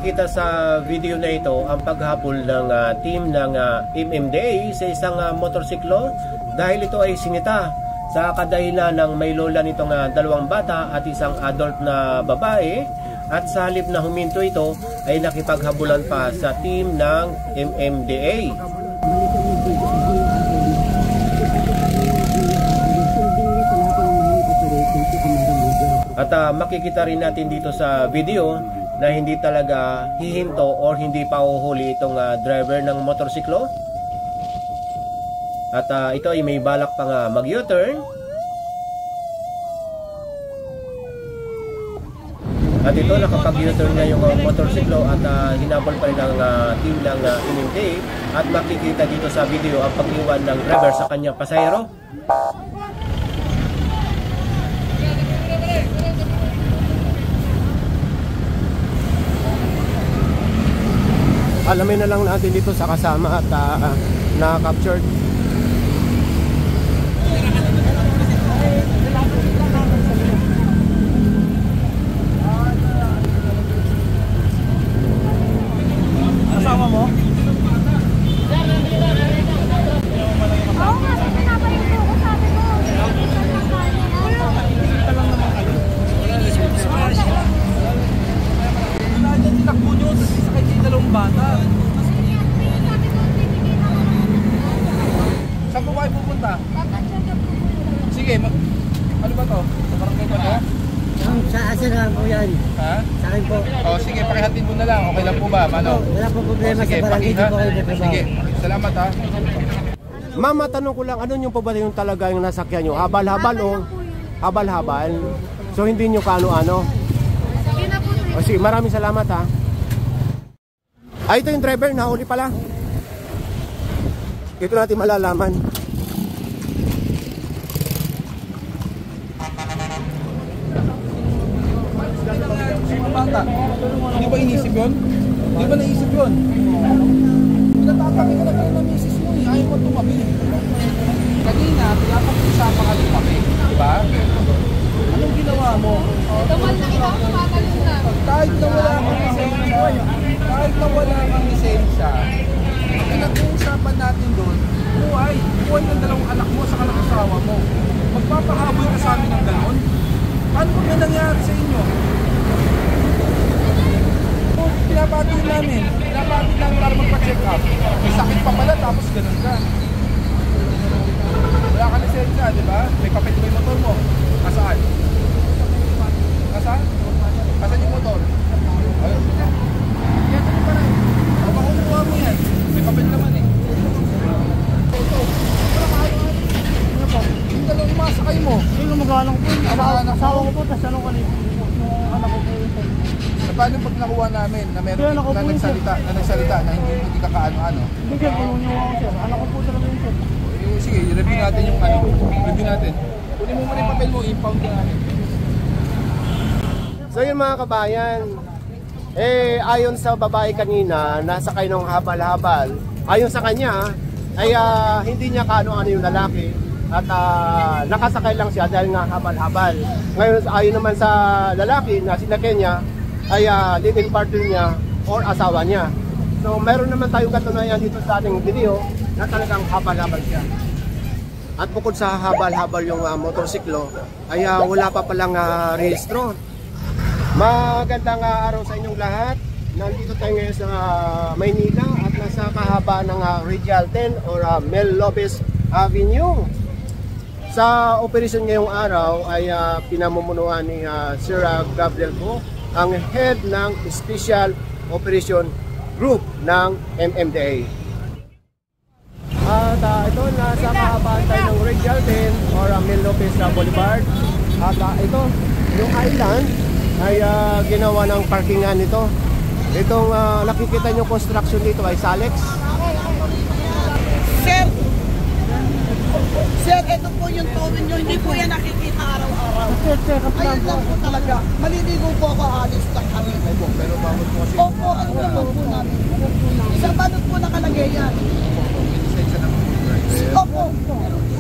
makikita sa video na ito ang paghabol ng team ng MMDA sa isang motorsiklo dahil ito ay sinita sa kadahilan ng may lola nitong dalawang bata at isang adult na babae, at sa halip na huminto ito ay nakipaghabulan pa sa team ng MMDA. At makikita rin natin dito sa video na hindi talaga hihinto or hindi pa uhuli itong driver ng motorsiklo. At ito ay may balak pang mag-U-turn. At ito nakapag-U-turn na yung motorsiklo at hinabol pa rin ng team ng MMDA. At makikita dito sa video ang pag-iwan ng driver sa kanyang pasahero. Alamin na lang natin dito sa kasama at na-captured. Kasama mo? Oo nga, pinapalik ko ko sabi ko. Kita lang naman kayo. Wala dyan tinakbo nyo, tapos sakay kayo dalawang bata. Saan po kayo pupunta? Sige, ano ba to? Sa barangay ba to? Sa asin lang po yan. Ha? Sa akin po. O sige, pakihatid mo na lang. Okay lang po ba? Mano? Wala po problema sige, sa barangay. Hindi po kayo nagtrabaho. Sige, salamat ha. Mama, tanong ko lang, ano yung pa ba yung talaga yung nasakyan nyo? Habal-habal o? Habal-habal. So hindi nyo kaano-ano? Sige na po. O sige, maraming salamat ha. Ay, ito yung driver, nahuli pala. Ito natin malalaman. Bata, hindi ba inisip yun? Hindi ba naisip yun? Pinatatabi ka na kayo ng misis mo eh, ayaw mo tumabi. Kanina, pinapag-usapan ka tumabi, di ba? Anong ginawa mo? Tumal na kita ako, tumatalon na. Kahit na wala kang lisensya, pinag-uusapan natin doon, buhay ng dalawang anak mo sa asawa mo. Magpapahabol ka sa amin ng gano'n? Paano kung na nangyari sa inyo? Pinapatid namin para magpa-check up. May sakit pa pala tapos gano'n ka. Wala ka lisensya, di ba? May papel ba yung motor mo? Nasaan? Nasaan? Nasaan yung motor? Ayun. Yan, ano pa rin? O makukuha mo yan. May papel naman eh. Ito. Wala ka ayaw. Ano po? Yung dalawang masakay mo. Sino magalang po? Asawa ko po, tapos ano ko yung anak ko po. Paano pag nakuha namin na meron na nagsalita na hindi ka kaano-ano? Hindi sir, pununin mo ako sir. Anak ko po talaga yun sir. Sige, review natin yung ano. Review natin. Kunin mo muna yung papel mo, impound ka namin. So yun mga kabayan, ayon sa babae kanina, nasa kayo ng habal-habal. Ayon sa kanya, ay hindi niya kaano-ano yung lalaki. At nakasakay lang siya dahil nga habal-habal. Ngayon, ayon naman sa lalaki na sinakyan niya, ay living partner niya or asawa niya. So meron naman tayong katunayan dito sa ating video na talagang habal-habal siya. At bukod sa habal-habal yung motorsiklo, ay wala pa palang rehistro. Magandang araw sa inyong lahat. Nandito tayo ngayon sa Maynila at nasa kahaba ng Regional 10 or Mel Lopez Avenue. Sa operasyon ngayong araw ay pinamumunuan ni Sir Gabriel Po, ang head ng Special Operation Group ng MMDA. At ito, nasa kahabaan tayo ng Regional 10 or Mel Lopez Boulevard. At ito, yung island ay ginawa ng parkingan nito. Itong nakikita nyo construction dito ay Salex. Sir, ito po yung towin nyo, hindi po yan nakikita araw-araw. Ayun lang po talaga. Maliligo po ako, alis lang kami. Pero bakit po kasi? Opo, ano naman po namin. Sa balot po nakalagay yan. Lisensya ng driver. Opo.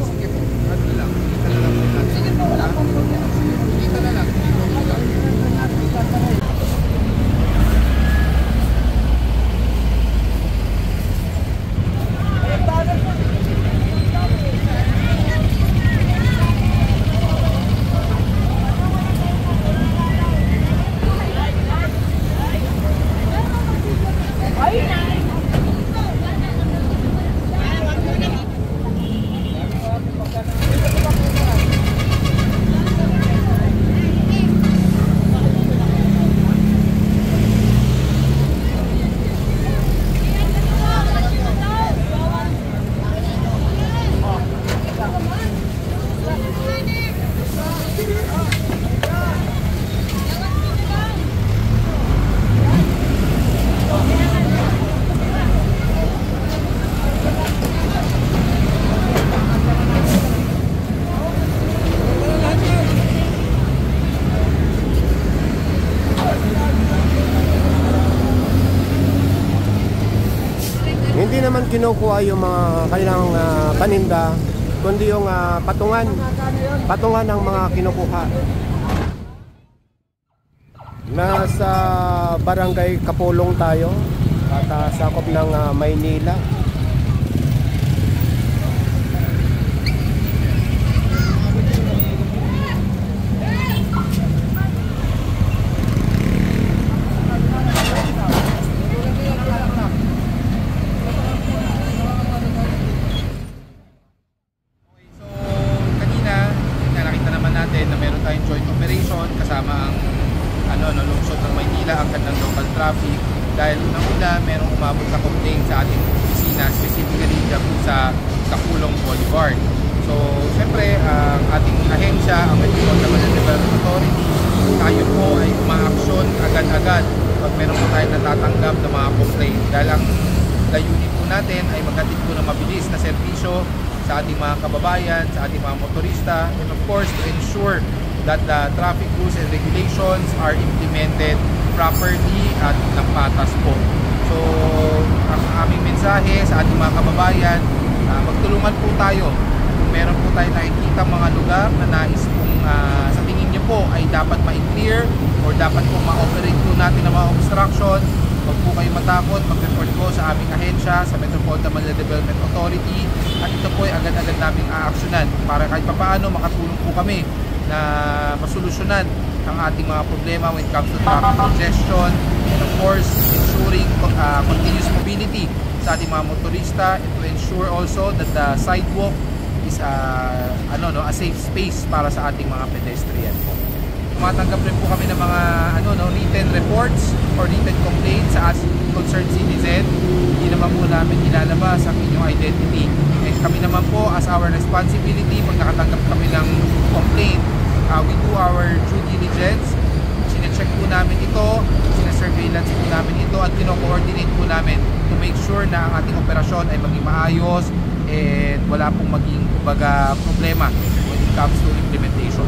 Sige po, ano lang. Kita na lang po natin. Sige po, wala pong problema. Kita na lang. Hindi naman kinukuha yung mga kanilang paninda, kundi yung patungan ng mga kinukuha. Nasa barangay Kapulong tayo at sakop ng Maynila. lungsod ng Maynila ang kanilang local traffic dahil unang-una merong umabot na complaint sa ating opisina, specifically dyan po sa Kapulong Boulevard. So, syempre, ang ating ahensya, ang Metropolitan Development Authority, tayo po ay umaaksyon agad-agad pag meron po tayo natatanggap ng mga complaint. Dahil ang layunin po natin ay maghatid po ng mabilis na serbisyo sa ating mga kababayan, sa ating mga motorista, and of course, to ensure that the traffic rules and regulations are implemented properly at ng patas po. So, ang aming mensahe sa ating mga kababayan, magtulungan po tayo. Kung meron po tayo nakikita mga lugar na nais pong sa tingin niyo po ay dapat ma-clear or dapat po ma-operate po natin ng mga obstruction, huwag po kayo matakot, mag-report po sa aming ahensya, sa Metropolitan Manila Development Authority, at ito po ay agad-agad naming aaksyonan para kahit papaano makatulong po kami na masolusyonan ang ating mga problema when it comes to traffic congestion and of course ensuring continuous mobility sa ating mga motorista, and to ensure also that the sidewalk is a safe space para sa ating mga pedestrian po. Tumatanggap rin po kami ng mga written reports or written complaints sa concerned citizen. Hindi naman po namin ilalabas ang inyong identity. And kami naman po, as our responsibility, pag nakatanggap kami ng complaint, we do our due diligence. Sinecheck po namin ito, sinesurveillance po namin ito, at kino-coordinate po namin to make sure na ang ating operasyon ay maging maayos and wala pong maging problema when it comes to implementation.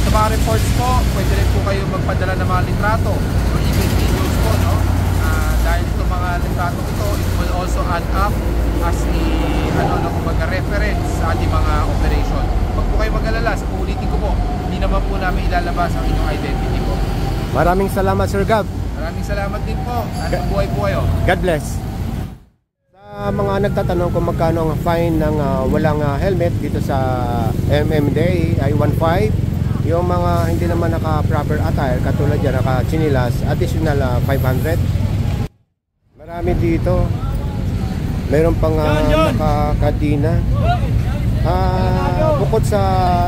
Sa mga reports po, pwede rin po kayo magpadala ng mga litrato or even videos po, no? Dahil itong mga litrato ito, it will also add up as a reference sa ating mga operation. Huwag po kayo mag-alala, sa uulitin ko po, hindi naman po namin ilalabas ang inyong identity po. Maraming salamat, Sir Gab. Maraming salamat din po. At mabuhay po kayo. God bless. Sa mga nagtatanong kung magkano ang fine ng walang helmet dito sa MMDA ay 1.5. Yung mga hindi naman naka-proper attire, katulad yan, naka-chinilas, additional 500. Marami dito. Meron pang nakakadina. Bukod sa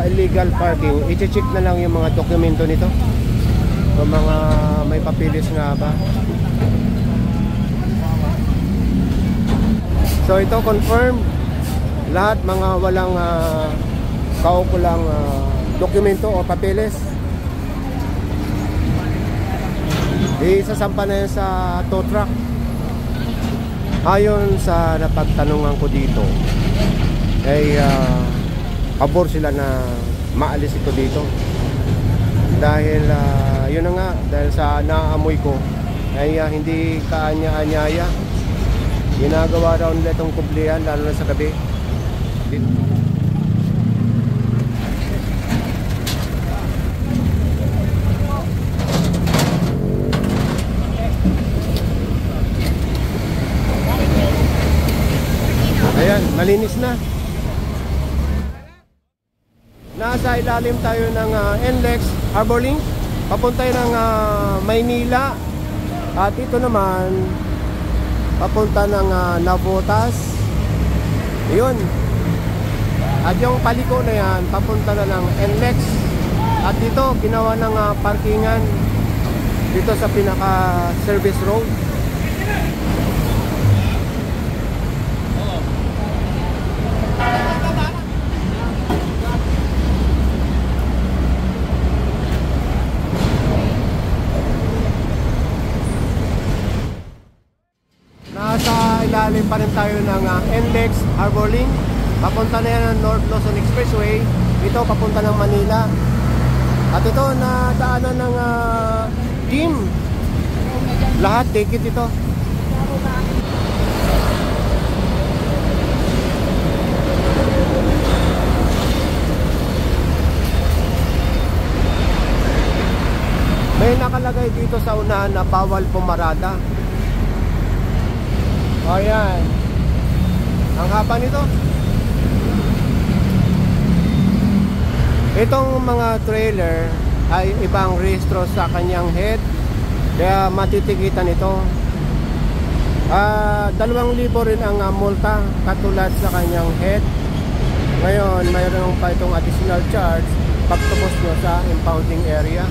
illegal parking, i-check na lang yung mga dokumento nito. Kung mga may papilis nga ba. So ito confirm lahat mga walang kaukulang dokumento o papeles, isasampa na yan sa tow truck. Ayon sa napagtanungan ko dito ay pabor sila na maalis ito dito dahil yun na nga, dahil sa naamoy ko ay hindi kaanya-anyaya. Ginagawa raw nila itong kumplihan lalo na sa gabi. Ayan, malinis na. Nasa ilalim tayo ng NLEX Harborlink, papunta ng Maynila. At ito naman papunta ng Navotas. Yun. At yung paliko na yan, papunta na ng NLEX. At dito, ginawa ng parkingan dito sa pinaka-service road. pa rin tayo ng NLEX Harbor Link. Papunta na yan ng North Luzon Expressway. Ito papunta ng Manila. At ito na daanan ng team. Lahat ticket ito. May nakalagay dito sa unahan na bawal pumarada. O yan. Ang haba nito. Itong mga trailer ay ibang rehistro sa kanyang head. Kaya matitikitan ito. 2,000 rin ang multa katulad sa kanyang head. Ngayon mayroon pa itong additional charge pagtapos nyo sa impounding area.